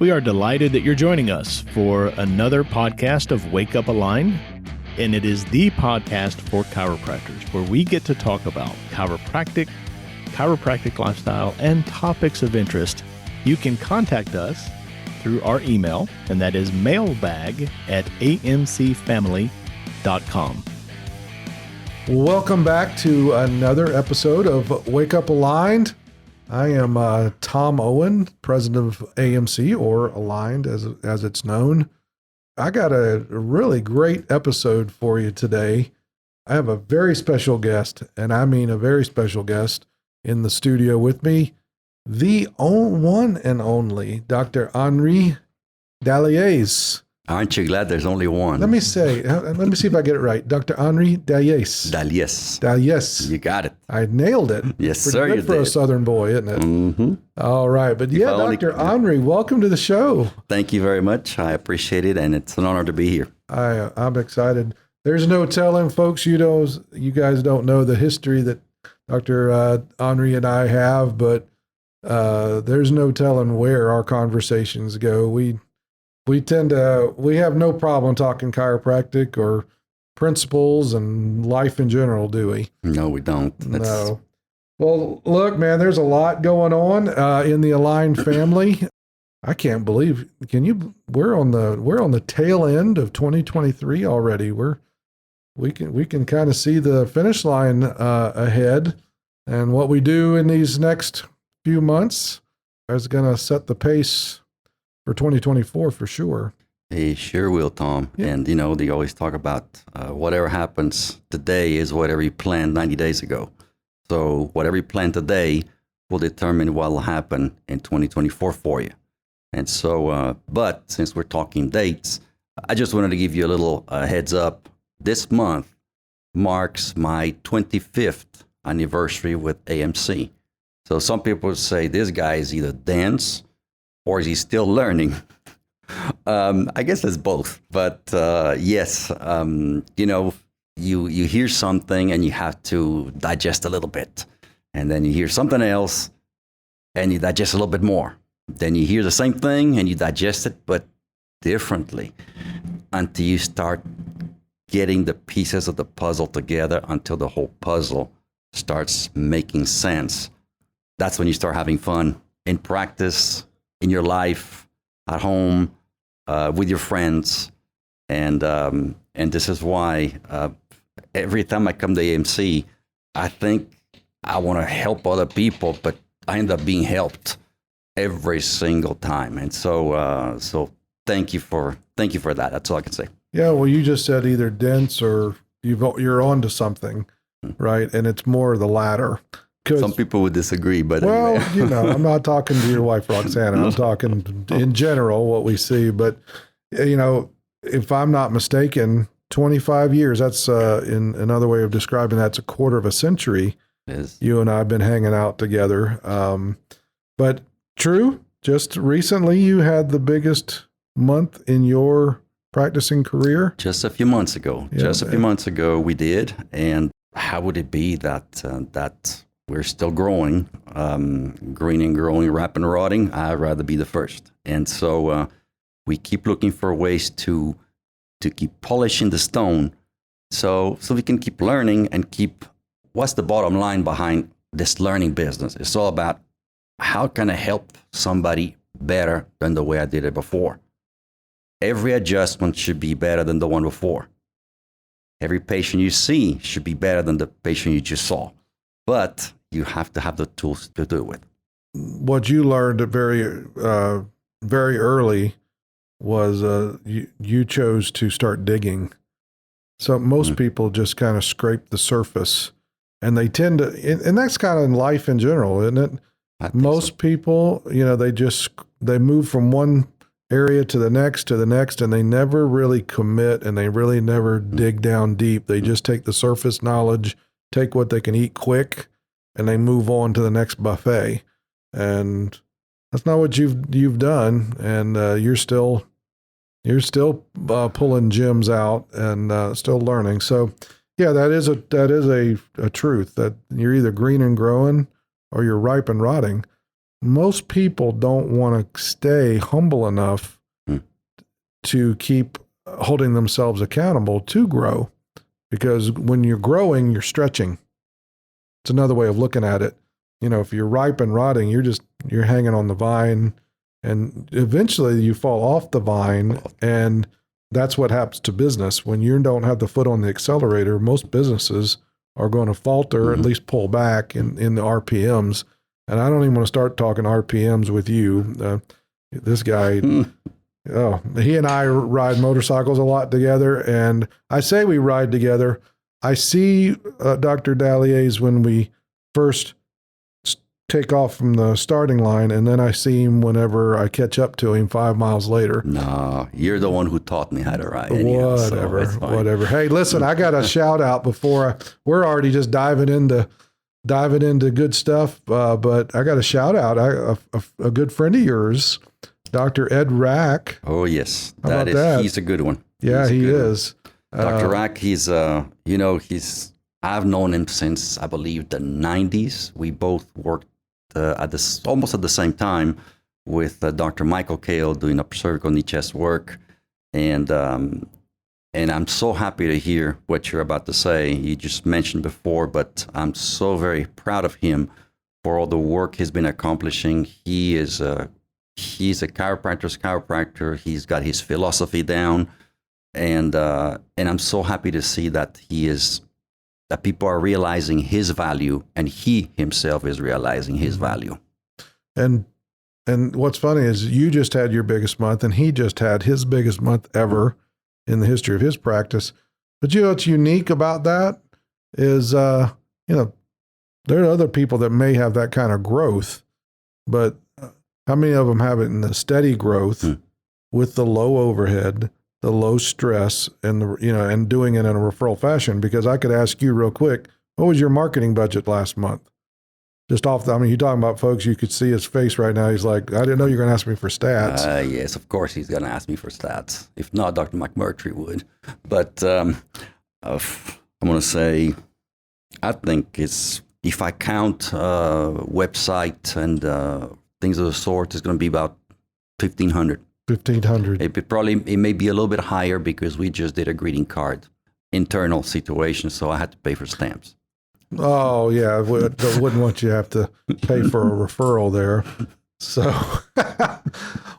We are delighted that you're joining us for another podcast of Wake Up Aligned, and it is the podcast for chiropractors where we get to talk about chiropractic lifestyle, and topics of interest. You can contact us through our email, and that is mailbag@amcfamily.com. Welcome back to another episode of Wake Up Aligned. I am Tom Owen, president of AMC, or Aligned as it's known. I got a really great episode for you today. I have a very special guest, and I mean a very special guest, in the studio with me, the one and only Dr. Henri Dallies. Aren't you glad there's only one? Let me see if I get it right. Dr. Henri Dallies. Dallies. You got it. I nailed it. Yes, Pretty sir, good you for did. a Southern boy, isn't it? Mm-hmm. All right. But yeah, Dr. Henri, welcome to the show. Thank you very much. I appreciate it, and it's an honor to be here. I'm excited. There's no telling, folks. You guys don't know the history that Dr. Henri and I have, but there's no telling where our conversations go. We have no problem talking chiropractic or principles and life in general, do we? No, we don't. No. Well, look, man, there's a lot going on in the Aligned family. I can't believe. We're on the tail end of 2023 already. We can kind of see the finish line ahead, and what we do in these next few months is going to set the pace for 2024 for sure. He sure will, Tom. Yeah. And, they always talk about whatever happens today is whatever you planned 90 days ago. So whatever you plan today will determine what will happen in 2024 for you. And so, but since we're talking dates, I just wanted to give you a little heads up. This month marks my 25th anniversary with AMC. So some people would say this guy is either dense or is he still learning? I guess it's both. But yes, you hear something and you have to digest a little bit. And then you hear something else and you digest a little bit more. Then you hear the same thing and you digest it, but differently, until you start getting the pieces of the puzzle together, until the whole puzzle starts making sense. That's when you start having fun in practice, in your life, at home, with your friends. And this is why every time I come to AMC, I think I want to help other people, but I end up being helped every single time. And so thank you for that. That's all I can say. Yeah, well, you just said either dense or you're on to something, right? And it's more the latter. Some people would disagree, but well, anyway. I'm not talking to your wife, Roxana. I'm talking in general what we see. But, if I'm not mistaken, 25 years, that's in another way of describing that's a quarter of a century. You and I have been hanging out together. But true, just recently you had the biggest month in your practicing career? Just a few months ago. Yeah, a few months ago we did. And how would it be that we're still growing, green and growing, wrapping and rotting? I'd rather be the first. And so we keep looking for ways to keep polishing the stone so we can keep learning and what's the bottom line behind this learning business? It's all about how can I help somebody better than the way I did it before? Every adjustment should be better than the one before. Every patient you see should be better than the patient you just saw. But you have to have the tools to do it with. What you learned very early was you chose to start digging. So most people just kind of scrape the surface, and they tend to, and that's kind of in life in general, isn't it? Most people, they move from one area to the next, and they never really commit, and they really never dig down deep. They just take the surface knowledge, take what they can eat quick, and they move on to the next buffet. And that's not what you've done. And you're still pulling gems out and still learning. So yeah, that is a truth, that you're either green and growing or you're ripe and rotting. most people don't want to stay humble enough to keep holding themselves accountable to grow. Because when you're growing, you're stretching. It's another way of looking at it. You know, if you're ripe and rotting, you're hanging on the vine, and eventually you fall off the vine. And that's what happens to business. When you don't have the foot on the accelerator, most businesses are going to falter, or at least pull back in the RPMs. And I don't even want to start talking RPMs with you. This guy, he and I ride motorcycles a lot together. And I say we ride together. I see Dr. Dallies when we first take off from the starting line, and then I see him whenever I catch up to him 5 miles later. No, you're the one who taught me how to ride. Anyhow, whatever. Hey, listen, I got a shout out before we're already just diving into good stuff. But I got a shout out. A good friend of yours, Dr. Ed Rack. Oh yes, he's a good one. Yeah, he is. Dr. Rack, I've known him since, I believe, the 90s. We both worked almost at the same time with Dr. Michael Kale doing upper cervical knee chest work. And I'm so happy to hear what you're about to say. You just mentioned before, but I'm so very proud of him for all the work he's been accomplishing. He's a chiropractor. He's got his philosophy down. And I'm so happy to see that that people are realizing his value, and he himself is realizing his value. And what's funny is you just had your biggest month, and he just had his biggest month ever in the history of his practice. But you know what's unique about that is, there are other people that may have that kind of growth, but how many of them have it in the steady growth with the low overhead, the low stress, and and doing it in a referral fashion? Because I could ask you real quick, what was your marketing budget last month? Just off you're talking about folks, you could see his face right now. He's like, I didn't know you were going to ask me for stats. Yes, of course he's going to ask me for stats. If not, Dr. McMurtry would. But I'm going to say, I think if I count website and things of the sort, it's going to be about 1,500. 1,500. It may be a little bit higher because we just did a greeting card internal situation, so I had to pay for stamps. Oh yeah, I wouldn't want you to have to pay for a referral there. So,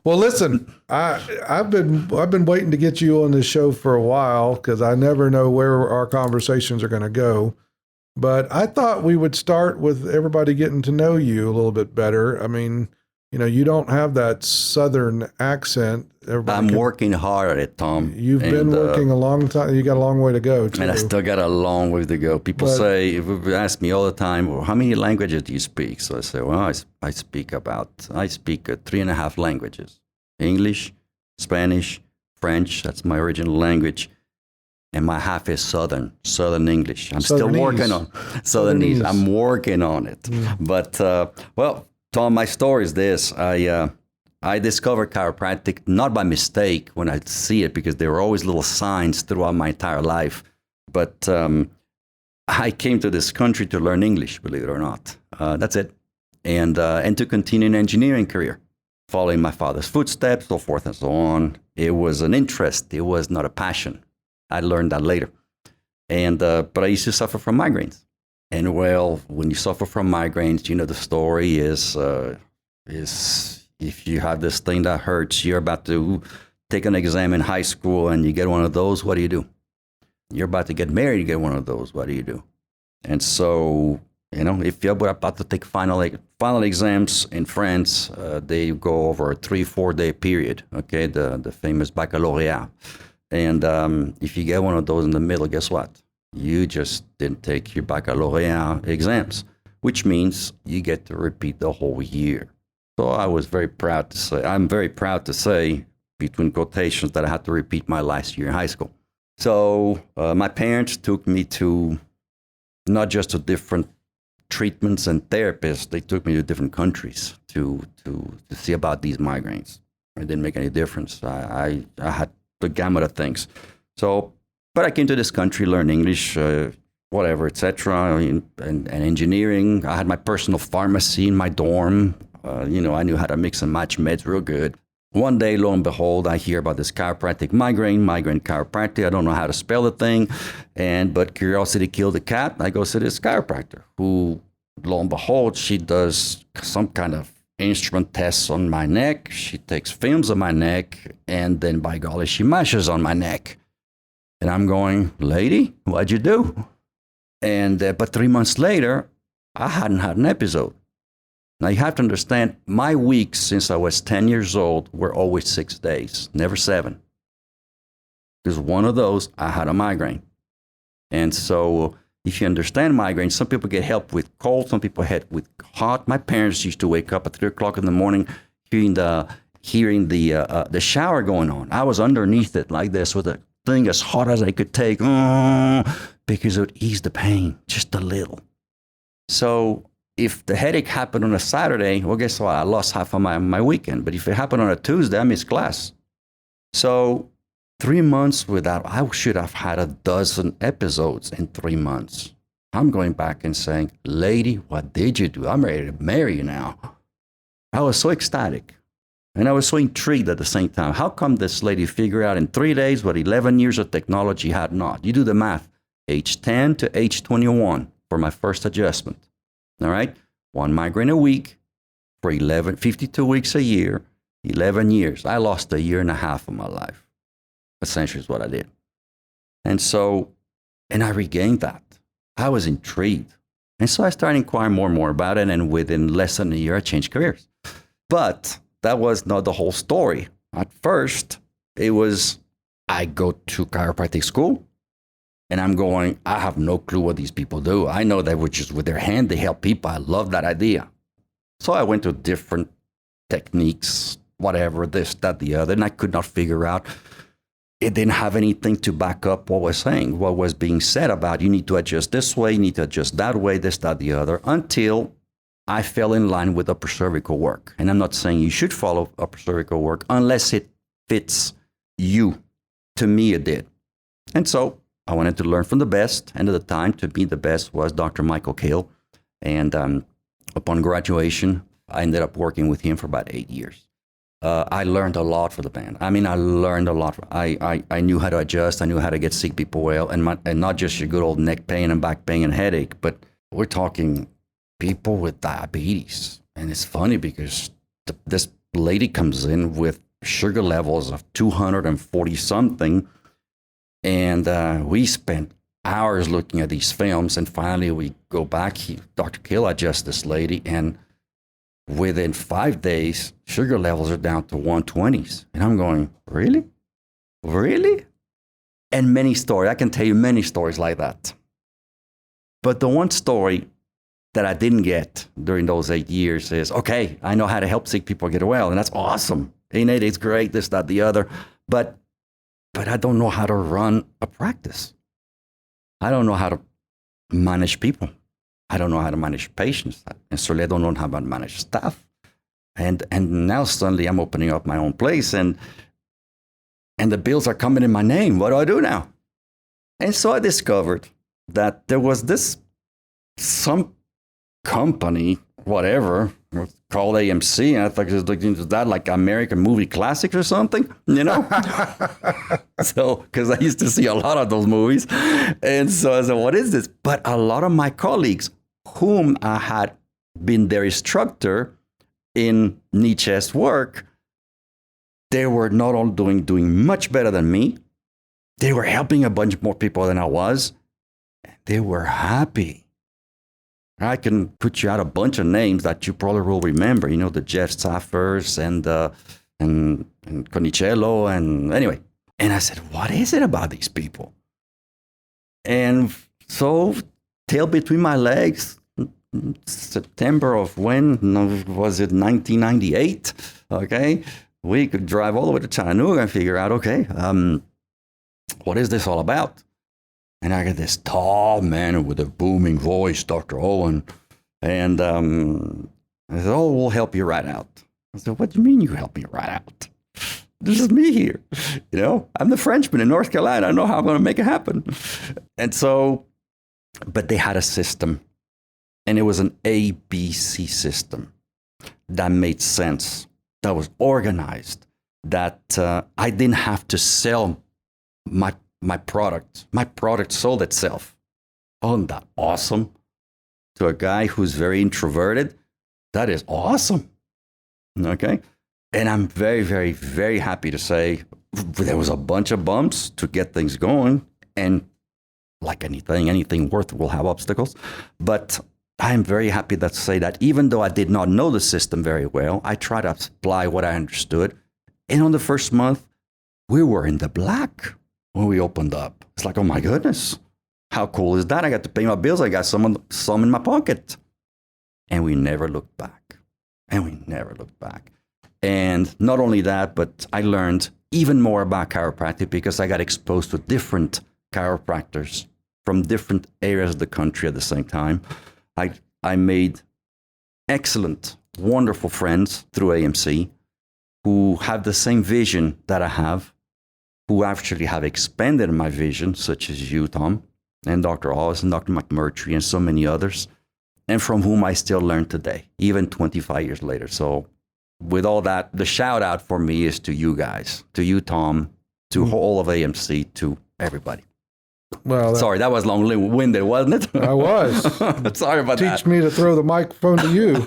well, listen, I've been waiting to get you on this show for a while because I never know where our conversations are going to go. But I thought we would start with everybody getting to know you a little bit better. I mean, you don't have that Southern accent. I'm working hard at it, Tom. You've been working a long time. You got a long way to go, too. And I still got a long way to go. People ask me all the time, well, how many languages do you speak? So I say, well, I speak 3.5 languages. English, Spanish, French, that's my original language. And my half is Southern English. I'm still working on Southernese. I'm working on it. But, Tom, my story is this. I discovered chiropractic not by mistake when I see it, because there were always little signs throughout my entire life. But I came to this country to learn English, believe it or not. That's it. And to continue an engineering career, following my father's footsteps, so forth and so on. It was an interest. It was not a passion. I learned that later. And but I used to suffer from migraines. And well, when you suffer from migraines, the story is if you have this thing that hurts, you're about to take an exam in high school and you get one of those, what do you do? You're about to get married, you get one of those, what do you do? And so, if you're about to take final exams in France, they go over a 3-4 day period, okay, the famous baccalaureate. And if you get one of those in the middle, guess what? You just didn't take your baccalaureate exams, which means you get to repeat the whole year. So I'm very proud to say, between quotations, that I had to repeat my last year in high school. So my parents took me to not just to different treatments and therapists, they took me to different countries to see about these migraines. It didn't make any difference. I had the gamut of things. So, but I came to this country, learned English, whatever, etc., and engineering. I had my personal pharmacy in my dorm. I knew how to mix and match meds real good. One day, lo and behold, I hear about this chiropractic migraine chiropractic. I don't know how to spell the thing, but curiosity killed the cat. I go see this chiropractor who, lo and behold, she does some kind of instrument tests on my neck. She takes films of my neck, and then, by golly, she meshes on my neck. And I'm going, lady, what'd you do? And but 3 months later, I hadn't had an episode. Now, you have to understand, my weeks since I was 10 years old were always 6 days, never 7. Because one of those, I had a migraine. And so if you understand migraine, some people get help with cold, some people get with hot. My parents used to wake up at 3 o'clock in the morning hearing the shower going on. I was underneath it like this with a thing as hot as I could take, because it would ease the pain just a little. So if the headache happened on a Saturday, well, guess what? I lost half of my weekend. But if it happened on a Tuesday, I missed class. So 3 months I should have had a dozen episodes in 3 months. I'm going back and saying, lady, what did you do? I'm ready to marry you now. I was so ecstatic. And I was so intrigued at the same time. How come this lady figured out in 3 days what 11 years of technology had not? You do the math. Age 10 to age 21 for my first adjustment. All right? 1 migraine a week for 52 weeks a year, 11 years. I lost 1.5 years of my life. Essentially is what I did. And I regained that. I was intrigued. And so I started inquiring more and more about it. And within less than a year, I changed careers. But that was not the whole story. At first, it was, I go to chiropractic school. And I'm going, I have no clue what these people do. I know that just with their hand, they help people. I love that idea. So I went to different techniques, whatever, this, that, the other, and I could not figure out. It didn't have anything to back up what was being said about you need to adjust this way, you need to adjust that way, this, that, the other, until I fell in line with upper cervical work. And I'm not saying you should follow upper cervical work unless it fits you. To me, it did. And so I wanted to learn from the best, and at the time, to be the best was Dr. Michael Kale. And upon graduation, I ended up working with him for about 8 years. I learned a lot for the band. I mean, I learned a lot. I knew how to adjust. I knew how to get sick people well, and not just your good old neck pain and back pain and headache, but we're talking people with diabetes. And it's funny because this lady comes in with sugar levels of 240 something. And we spent hours looking at these films, and finally we go back. Dr. Kill adjusts this lady, and within 5 days, sugar levels are down to 120s. And I'm going, really? Really? And many stories. I can tell you many stories like that. But the one story that I didn't get during those 8 years is, okay, I know how to help sick people get well, and that's awesome. It's great, this, that, the other. But I don't know how to run a practice. I don't know how to manage people. I don't know how to manage patients. And certainly I don't know how to manage staff. And now suddenly I'm opening up my own place, and the bills are coming in my name. What do I do now? And so I discovered that there was some company, whatever, called AMC, and I thought it was looking into that like American Movie Classics or something, So, because I used to see a lot of those movies. And so I said, what is this? But a lot of my colleagues, whom I had been their instructor in knee chest work, they were not only doing much better than me, they were helping a bunch more people than I was. They were happy. I can put you out a bunch of names that you probably will remember, the Jeff Saffers and Conicello, and anyway. And I said, what is it about these people? And so, tail between my legs, September of when was it, 1998? Okay, we could drive all the way to Chattanooga and figure out, okay, what is this all about? And I get this tall man with a booming voice, Dr. Owen. And I said, oh, we'll help you right out. I said, what do you mean you help me right out? This is me here. I'm the Frenchman in North Carolina. I know how I'm going to make it happen. And so, but they had a system. And it was an ABC system. that made sense, that was organized, that I didn't have to sell my product. My product sold itself. Isn't that awesome? To a guy who's very introverted, that is awesome. Okay? And I'm very, very, very happy to say there was a bunch of bumps to get things going. And like anything worth will have obstacles. But I'm very happy to say that even though I did not know the system very well, I tried to apply what I understood. And on the first month, we were in the black when we opened up. It's like, oh my goodness, how cool is that? I got to pay my bills. I got some in my pocket. And we never looked back. And not only that, but I learned even more about chiropractic because I got exposed to different chiropractors from different areas of the country at the same time. I made excellent, wonderful friends through AMC who have the same vision that I have, who actually have expanded my vision, such as you, Tom, and Dr. Owen and Dr. McMurtry and so many others, and from whom I still learn today, even 25 years later. So with all that, the shout out for me is to you guys, to you, Tom, to all of AMC, to everybody. Well, sorry, that was long-winded, wasn't it? I was. Sorry about that. Teach me to throw the microphone to you.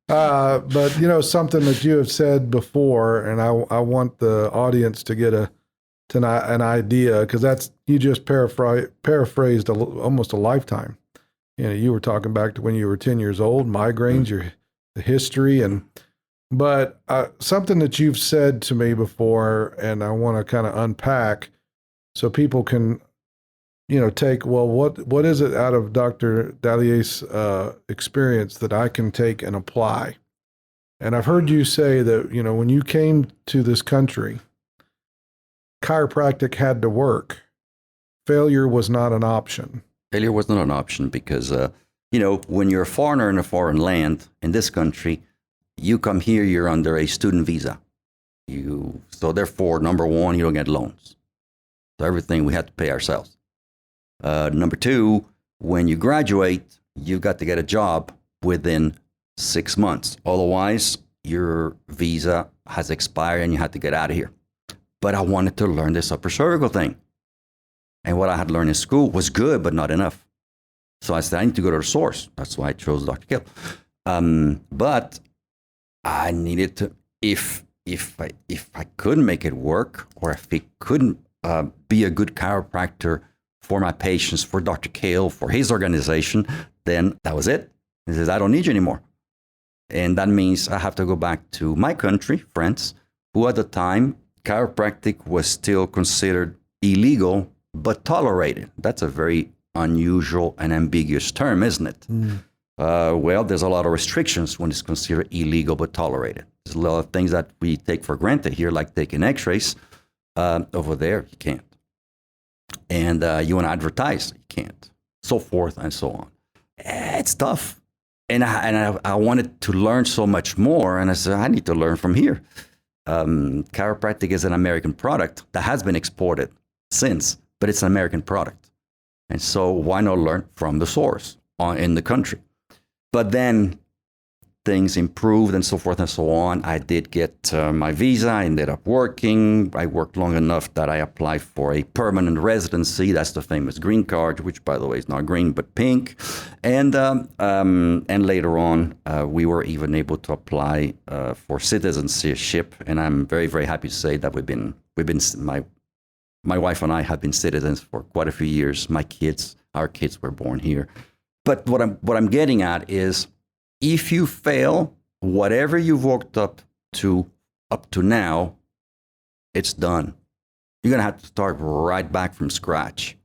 But, you know, something that you have said before, and I want the audience to get an idea, because that's, you just paraphrased almost a lifetime. You know, you were talking back to when you were 10 years old, migraines, the history, but something that you've said to me before, and I want to kind of unpack so people can, you know, take, well, what is it out of Dr. Dallies' experience that I can take and apply? And I've heard you say that, you know, when you came to this country, chiropractic had to work. Failure was not an option. Failure was not an option because, you know, when you're a foreigner in a foreign land, in this country, you come here, you're under a student visa. So therefore, number one, you don't get loans. So everything we had to pay ourselves. Number two, when you graduate, you've got to get a job within 6 months. Otherwise, your visa has expired and you had to get out of here. But I wanted to learn this upper cervical thing. And what I had learned in school was good, but not enough. So I said, I need to go to the source. That's why I chose Dr. Kill. But I needed to, if I couldn't make it work, or if it couldn't be a good chiropractor for my patients, for Dr. Kale, for his organization, then that was it. He says, I don't need you anymore. And that means I have to go back to my country, France, who at the time, chiropractic was still considered illegal, but tolerated. That's a very unusual and ambiguous term, isn't it? Well, there's a lot of restrictions when it's considered illegal, but tolerated. There's a lot of things that we take for granted here, like taking x-rays. Over there, you can't. And you want to advertise, you can't. So forth and so on. It's tough. And I wanted to learn so much more. And I said, I need to learn from here. Chiropractic is an American product that has been exported since, but it's an American product. And so why not learn from the source in the country? But then things improved and so forth and so on. I did get my visa. I ended up working. I worked long enough that I applied for a permanent residency. That's the famous green card, which, by the way, is not green but pink. And later on, we were even able to apply for citizenship. And I'm very, very happy to say that my wife and I have been citizens for quite a few years. Our kids were born here. But what I'm getting at is, if you fail, whatever you've worked up to now, it's done. You're going to have to start right back from scratch.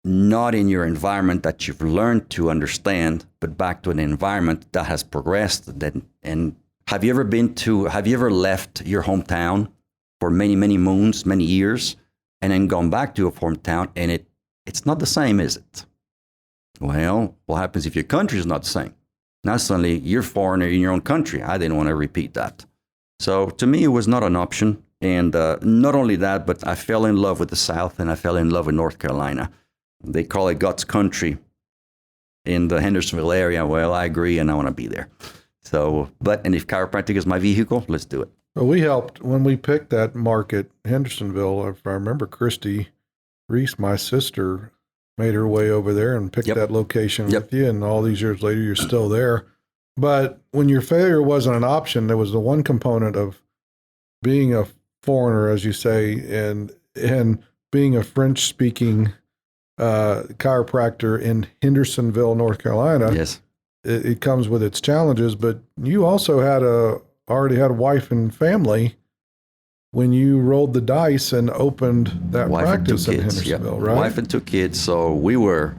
Not in your environment that you've learned to understand, but back to an environment that has progressed. And have you ever left your hometown for many, many moons, many years, and then gone back to your hometown, and it's not the same, is it? Well, what happens if your country is not the same? Now suddenly you're a foreigner in your own country. I didn't want to repeat that. So to me, it was not an option. And not only that, but I fell in love with the South and I fell in love with North Carolina. They call it God's country in the Hendersonville area. Well, I agree and I want to be there. So, and if chiropractic is my vehicle, let's do it. Well, we helped when we picked that market, Hendersonville. If I remember, Christy Reese, my sister, made her way over there and picked that location with you. And all these years later, you're still there. But when your failure wasn't an option, there was the one component of being a foreigner, as you say, and being a French-speaking chiropractor in Hendersonville, North Carolina. Yes, it comes with its challenges. But you also already had a wife and family when you rolled the dice and opened that practice in Hendersonville, right? Wife and 2 kids. So we were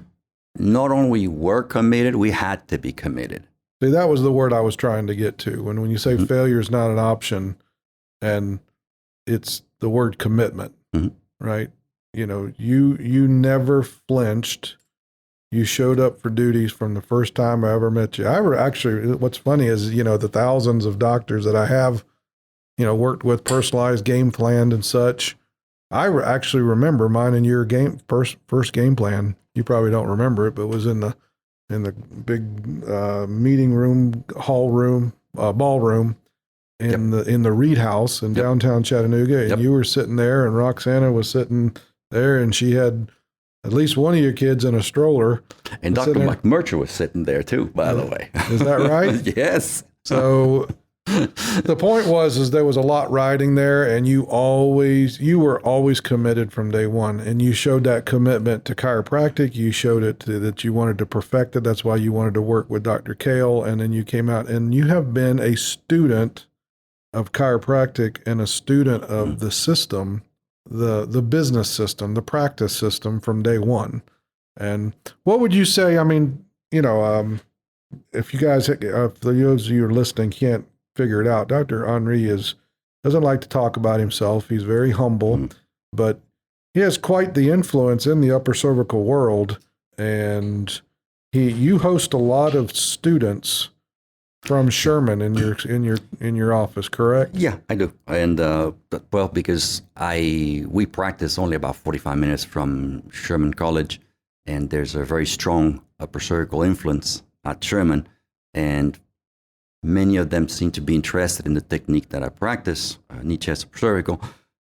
not only committed, we had to be committed. See, that was the word I was trying to get to. When you say failure is not an option, and it's the word commitment, right? You never flinched. You showed up for duties from the first time I ever met you. What's funny is, the thousands of doctors that I have, worked with, personalized, game planned and such. I actually remember mine and your first game plan. You probably don't remember it, but it was in the big meeting room, ballroom in the Reed House in downtown Chattanooga. And you were sitting there, and Roxana was sitting there, and she had at least one of your kids in a stroller. And Dr. Mike Mercher was sitting there too, by the way. Is that right? Yes. So the point is there was a lot riding there, and you were always committed from day one, and you showed that commitment to chiropractic. You showed it that you wanted to perfect it. That's why you wanted to work with Dr. Kale, and then you came out, and you have been a student of chiropractic and a student of the system, the business system, the practice system from day one. And what would you say? I mean, if you guys, if those of you who are listening can't figure it out, Dr. Henri doesn't like to talk about himself. He's very humble, but he has quite the influence in the upper cervical world. And you host a lot of students from Sherman in your office, correct? Yeah, I do. And because we practice only about 45 minutes from Sherman College, and there's a very strong upper cervical influence at Sherman, and many of them seem to be interested in the technique that I practice, knee, chest, upper cervical,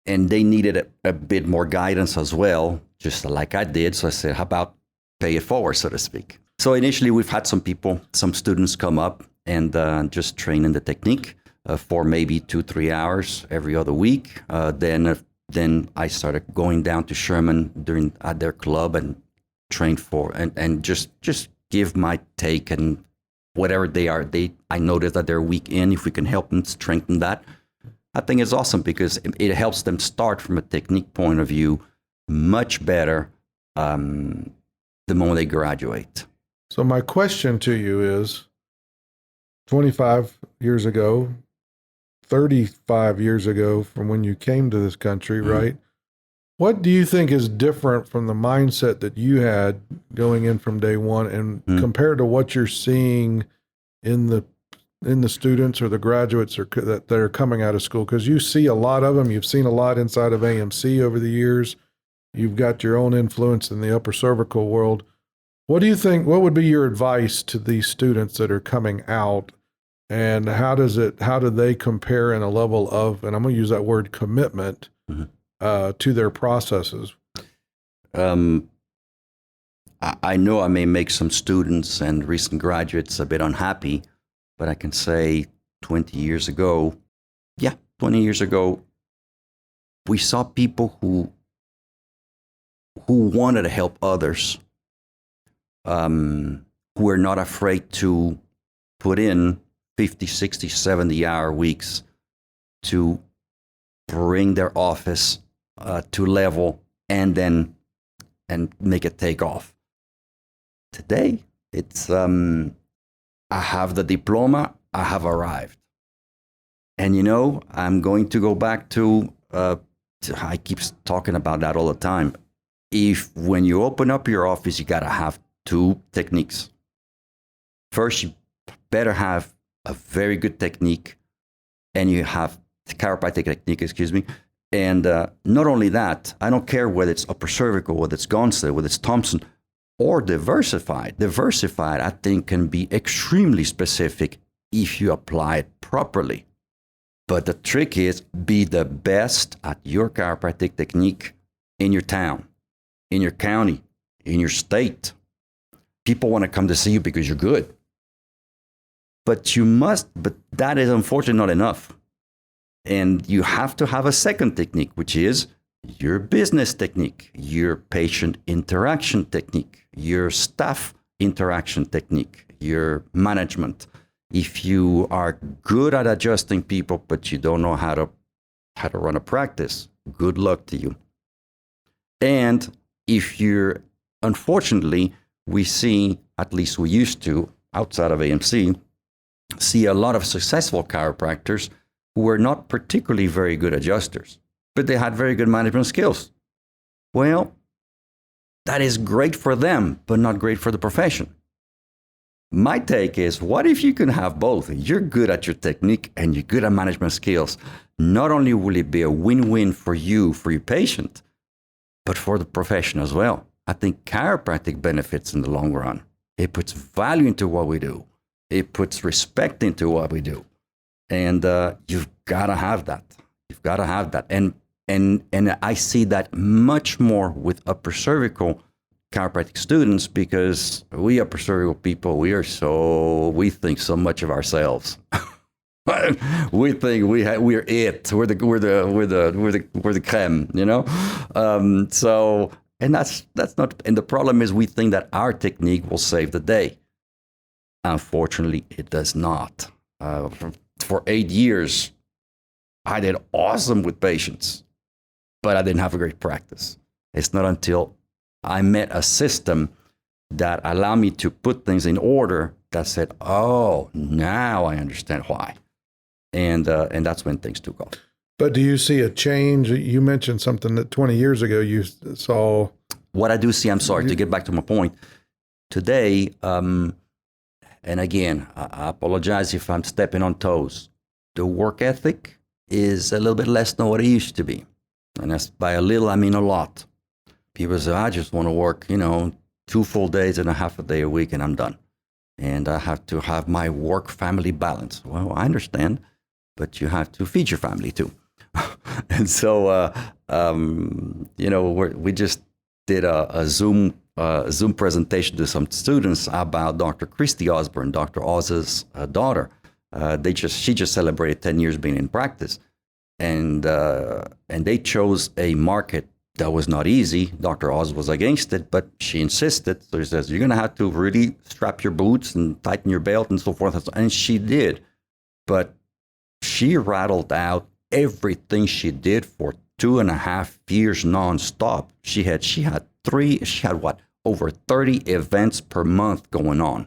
and they needed a bit more guidance as well, just like I did. So I said, how about pay it forward, so to speak? So initially, we've had some students come up and just train in the technique for maybe 2-3 hours every other week. Then I started going down to Sherman at their club and train and just give my take, and whatever they are. I noticed that they're weak in. If we can help them strengthen that, I think it's awesome, because it helps them start from a technique point of view much better the moment they graduate. So my question to you is, 25 years ago, 35 years ago from when you came to this country, right? What do you think is different from the mindset that you had going in from day one, and compared to what you're seeing in the students or the graduates that are coming out of school? Because you see a lot of them. You've seen a lot inside of AMC over the years. You've got your own influence in the upper cervical world. What do you think? What would be your advice to these students that are coming out, and how do they compare in a level of, and I'm going to use that word, commitment to their processes? I know I may make some students and recent graduates a bit unhappy, but I can say 20 years ago, we saw people who wanted to help others, who were not afraid to put in 50, 60, 70-hour weeks to bring their office to level and make it take off. Today, it's I have the diploma, I have arrived. And I'm going to go back to I keep talking about that all the time. When you open up your office, you got to have 2 techniques. First, you better have a very good technique, and you have chiropractic technique, And not only that, I don't care whether it's upper cervical, whether it's Gonstead, whether it's Thompson, or diversified. Diversified, I think, can be extremely specific if you apply it properly. But the trick is be the best at your chiropractic technique in your town, in your county, in your state. People want to come to see you because you're good. But that is unfortunately not enough. And you have to have a second technique, which is your business technique, your patient interaction technique, your staff interaction technique, your management. If you are good at adjusting people, but you don't know how to run a practice, good luck to you. And if you're, unfortunately, we see, at least we used to, outside of AMC, see a lot of successful chiropractors who were not particularly very good adjusters, but they had very good management skills. Well, that is great for them, but not great for the profession. My take is, what if you can have both? You're good at your technique and you're good at management skills. Not only will it be a win-win for you, for your patient, but for the profession as well. I think chiropractic benefits in the long run. It puts value into what we do. It puts respect into what we do. And you've got to have that. You've got to have that. And I see that much more with upper cervical chiropractic students, because we upper cervical people, we think so much of ourselves. We think we're it. We're the creme, you know. And that's not. And the problem is, we think that our technique will save the day. Unfortunately, it does not. For 8 years, I did awesome with patients, but I didn't have a great practice. It's not until I met a system that allowed me to put things in order that said, oh, now I understand why. And that's when things took off. But do you see a change? You mentioned something that 20 years ago you saw. What I do see, I'm sorry, to get back to my point, today, and again, I apologize if I'm stepping on toes. The work ethic is a little bit less than what it used to be. And that's by a little, I mean a lot. People say, I just want to work, 2 full days and a half a day a week and I'm done. And I have to have my work-family balance. Well, I understand, but you have to feed your family too. And so, we just did a Zoom presentation to some students about Dr. Christy Osborne, Dr. Oz's daughter. She just celebrated 10 years being in practice. And they chose a market that was not easy. Dr. Oz was against it, but she insisted. So she says, you're going to have to really strap your boots and tighten your belt and so forth. And she did. But she rattled out everything she did for 2.5 years nonstop. She had over 30 events per month going on.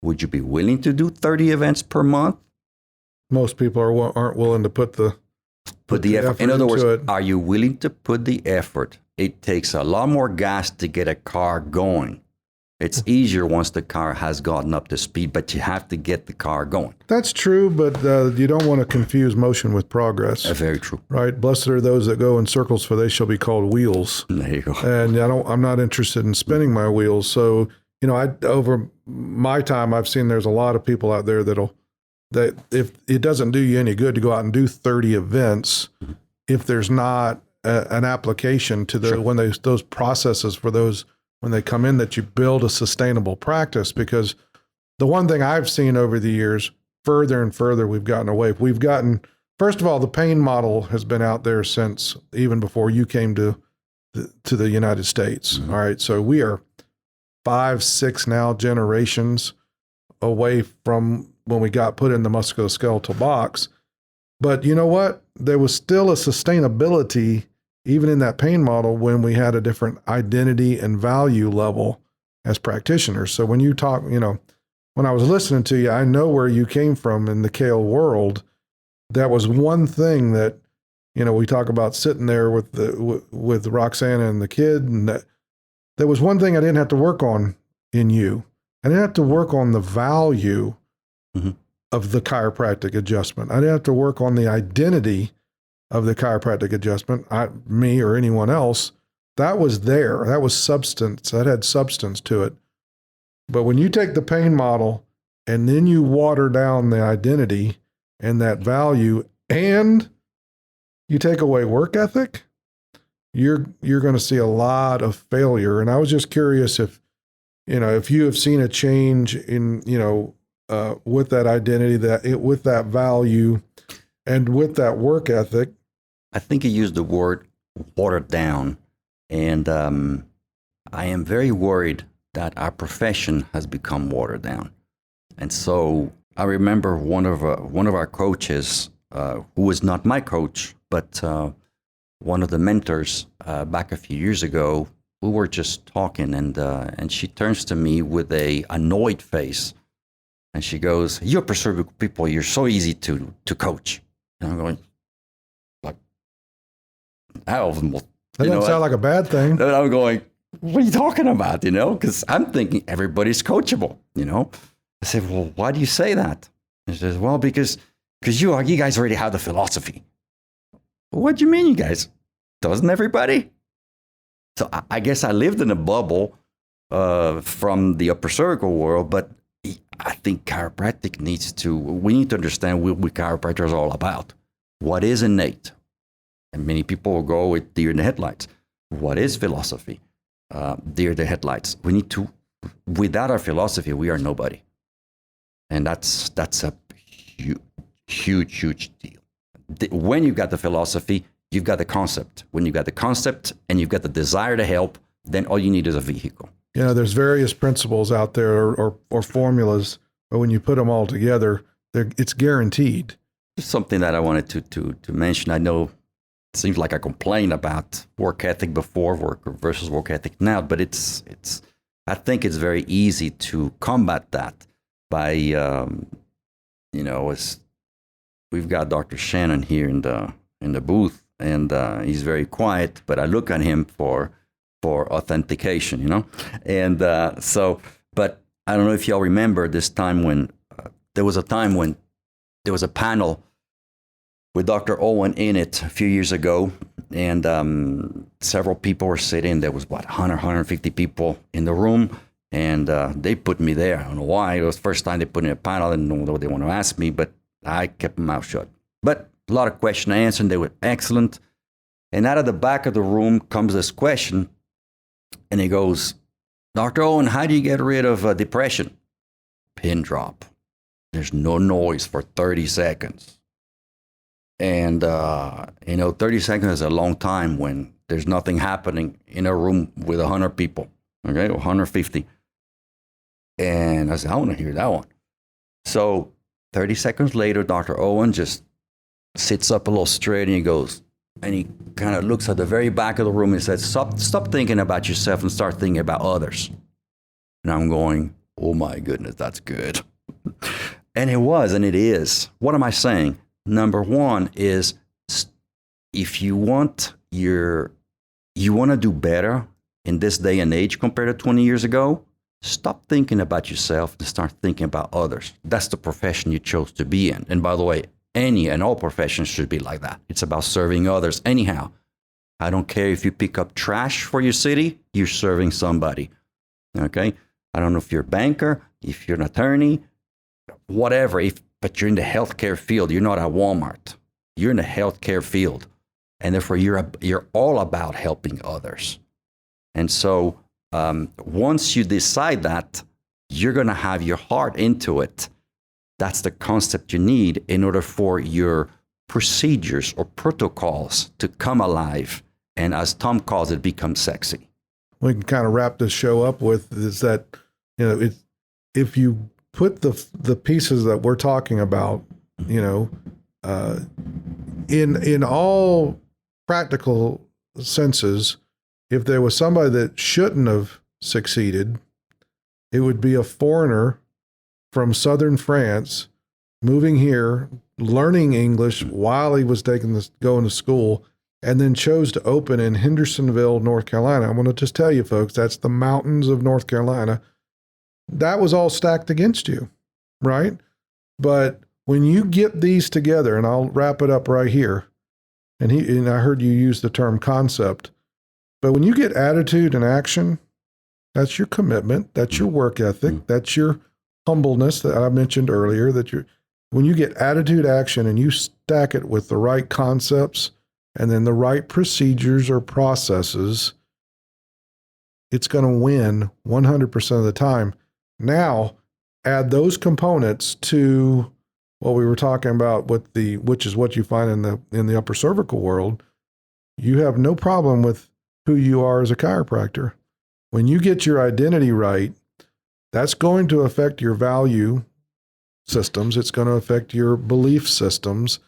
Would you be willing to do 30 events per month? Most people aren't willing to put the effort. In other words, are you willing to put the effort? It takes a lot more gas to get a car going. It's easier once the car has gotten up to speed, but you have to get the car going. That's true, but you don't want to confuse motion with progress. Very true. Right? Blessed are those that go in circles, for they shall be called wheels. There you go. And I'm not interested in spinning my wheels. So, over my time, I've seen there's a lot of people out there that if it doesn't do you any good to go out and do 30 events, if there's not an application to those processes for those when they come in, that you build a sustainable practice. Because the one thing I've seen over the years, further and further we've gotten away. First of all, the pain model has been out there since even before you came to the United States. Mm-hmm. All right. So we are 5, 6 now generations away from when we got put in the musculoskeletal box. But you know what? There was still a sustainability even in that pain model when we had a different identity and value level as practitioners. So when you talk, when I was listening to you, I know where you came from in the Kale world. That was one thing that, we talk about sitting there with Roxana and the kid, and that was one thing I didn't have to work on in you. I didn't have to work on the value of the chiropractic adjustment. I didn't have to work on the identity of the chiropractic adjustment, me or anyone else. That was there. That was substance. That had substance to it. But when you take the pain model and then you water down the identity and that value, and you take away work ethic, you're going to see a lot of failure. And I was just curious if you have seen a change in, with that identity, with that value, and with that work ethic. I think you used the word watered down, and I am very worried that our profession has become watered down. And so I remember one of our coaches, who was not my coach, but one of the mentors back a few years ago. We were just talking, and she turns to me with a annoyed face, and she goes, "You're persuasive people. You're so easy to coach." And I'm going, like, that doesn't sound like a bad thing. And I'm going, what are you talking about? Because I'm thinking everybody's coachable. I said, well, why do you say that? And she says, well, because you guys already have the philosophy. What do you mean, you guys? Doesn't everybody? So I guess I lived in a bubble from the upper circle world, but I think chiropractic we need to understand what chiropractor is all about. What is innate? And many people will go with deer in the headlights. What is philosophy? Deer in the headlights. We need to, without our philosophy, we are nobody. And that's a huge deal. When you've got the philosophy, you've got the concept. When you've got the concept and you've got the desire to help, then all you need is a vehicle. There's various principles out there or formulas, but when you put them all together, it's guaranteed. Something that I wanted to mention. I know it seems like I complained about work ethic before, work versus work ethic now, but I think it's very easy to combat that by, we've got Dr. Shannon here in the booth, and he's very quiet, but I look at him for authentication, and but I don't know if y'all remember this time when there was a panel with Dr. Owen in it a few years ago, and several people were sitting. There was 100, 150 people in the room, and they put me there. I don't know why. It was the first time they put me in a panel. I didn't know what they want to ask me, but I kept my mouth shut. But a lot of questions answered, and they were excellent. And out of the back of the room comes this question, and he goes, Dr. Owen, how do you get rid of depression? Pin drop. There's no noise for 30 seconds. And, 30 seconds is a long time when there's nothing happening in a room with 100 people, okay, or 150. And I said, I want to hear that one. So 30 seconds later, Dr. Owen just sits up a little straight, and he goes, and he kind of looks at the very back of the room and says, stop thinking about yourself and start thinking about others. And I'm going, oh my goodness, that's good. And it was, and it is. What am I saying? Number one is, if you want to do better in this day and age compared to 20 years ago, stop thinking about yourself and start thinking about others. That's the profession you chose to be in. And by the way, any and all professions should be like that. It's about serving others anyhow. I don't care if you pick up trash for your city, you're serving somebody. Okay? I don't know if you're a banker, if you're an attorney, whatever, but you're in the healthcare field. You're not at Walmart. You're in the healthcare field. And therefore, you're all about helping others. And so once you decide that, you're going to have your heart into it. That's the concept you need in order for your procedures or protocols to come alive. And as Tom calls it, become sexy. We can kind of wrap this show up with is that, if you put the pieces that we're talking about, in all practical senses, if there was somebody that shouldn't have succeeded, it would be a foreigner from southern France moving here, learning English while he was going to school, and then chose to open in Hendersonville, North Carolina. I want to just tell you, folks, that's the mountains of North Carolina. That was all stacked against you, right? But when you get these together, and I'll wrap it up right here, and I heard you use the term concept, but when you get attitude and action, that's your commitment, that's your work ethic, that's your humbleness that I mentioned earlier, that when you get attitude action and you stack it with the right concepts and then the right procedures or processes, it's going to win 100% of the time. Now, add those components to what we were talking about with which is what you find in the upper cervical world. You have no problem with who you are as a chiropractor. When you get your identity right, that's going to affect your value systems. It's going to affect your belief systems.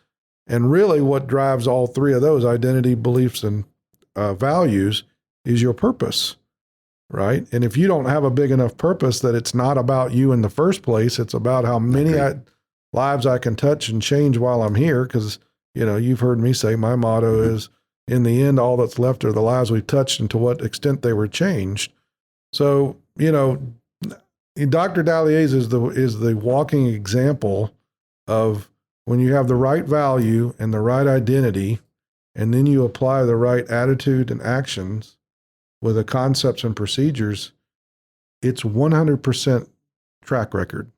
And really what drives all three of those, identity, beliefs, and values, is your purpose, right? And if you don't have a big enough purpose that it's not about you in the first place, it's about how many lives I can touch and change while I'm here. Because, you've heard me say my motto is, in the end, all that's left are the lives we've touched and to what extent they were changed. So, Dr. Dallies is the walking example of when you have the right value and the right identity, and then you apply the right attitude and actions with the concepts and procedures, it's 100% track record.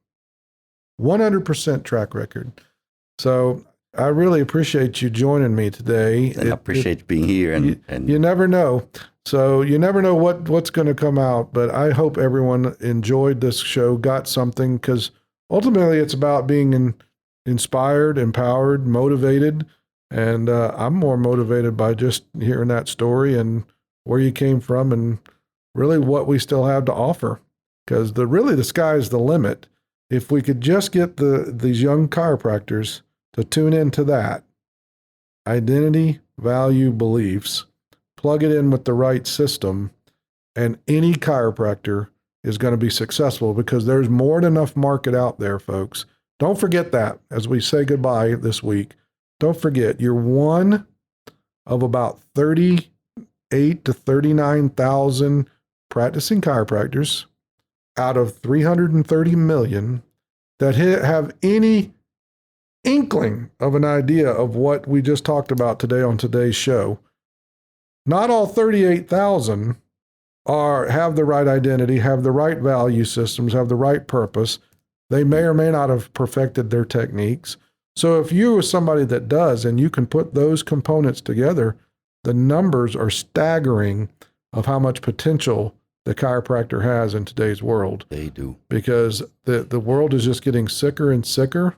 100% track record. So I really appreciate you joining me today. And I appreciate being here. And you never know. So you never know what's going to come out, but I hope everyone enjoyed this show, got something, because ultimately it's about being inspired, empowered, motivated. And I'm more motivated by just hearing that story and where you came from and really what we still have to offer. Because the sky's the limit. If we could just get these young chiropractors to tune into that identity, value, beliefs, plug it in with the right system, and any chiropractor is going to be successful, because there's more than enough market out there, folks. Don't forget that as we say goodbye this week. Don't forget, you're one of about 38 to 39,000 practicing chiropractors out of 330 million that have any inkling of an idea of what we just talked about today on today's show. Not all 38,000 have the right identity, have the right value systems, have the right purpose. They may or may not have perfected their techniques. So if you are somebody that does, and you can put those components together, the numbers are staggering of how much potential the chiropractor has in today's world. They do. Because the world is just getting sicker and sicker.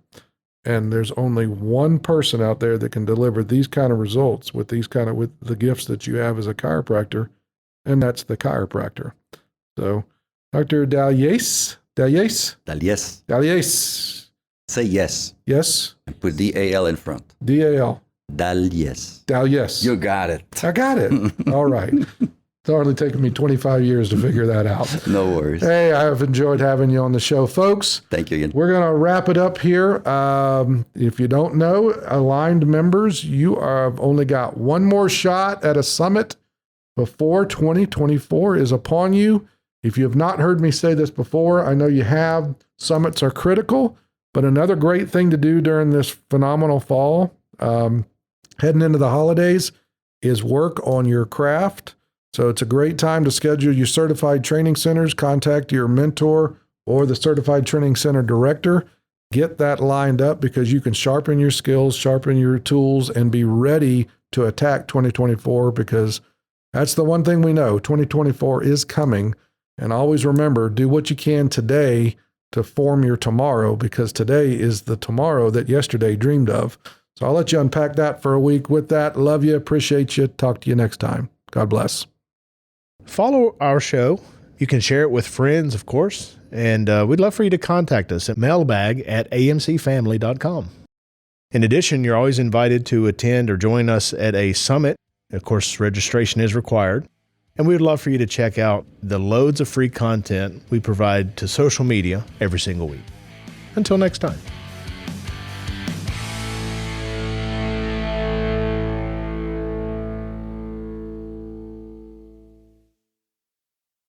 And there's only one person out there that can deliver these kind of results with the gifts that you have as a chiropractor, and that's the chiropractor. So, Dr. Dallies. Say yes. Yes. And put D-A-L in front. D-A-L. Dallies. You got it. I got it. All right. It's hardly taken me 25 years to figure that out. No worries. Hey, I've enjoyed having you on the show, folks. Thank you again. We're going to wrap it up here. If you don't know, aligned members, you have only got one more shot at a summit before 2024 is upon you. If you have not heard me say this before, I know you have. Summits are critical, but another great thing to do during this phenomenal fall, heading into the holidays, is work on your craft. So it's a great time to schedule your certified training centers, contact your mentor or the certified training center director. Get that lined up, because you can sharpen your skills, sharpen your tools, and be ready to attack 2024, because that's the one thing we know. 2024 is coming. And always remember, do what you can today to form your tomorrow, because today is the tomorrow that yesterday dreamed of. So I'll let you unpack that for a week. With that, love you, appreciate you. Talk to you next time. God bless. Follow our show. You can share it with friends, of course, and we'd love for you to contact us at mailbag@amcfamily.com. In addition, you're always invited to attend or join us at a summit. Of course, registration is required, and we would love for you to check out the loads of free content we provide to social media every single week. Until next time.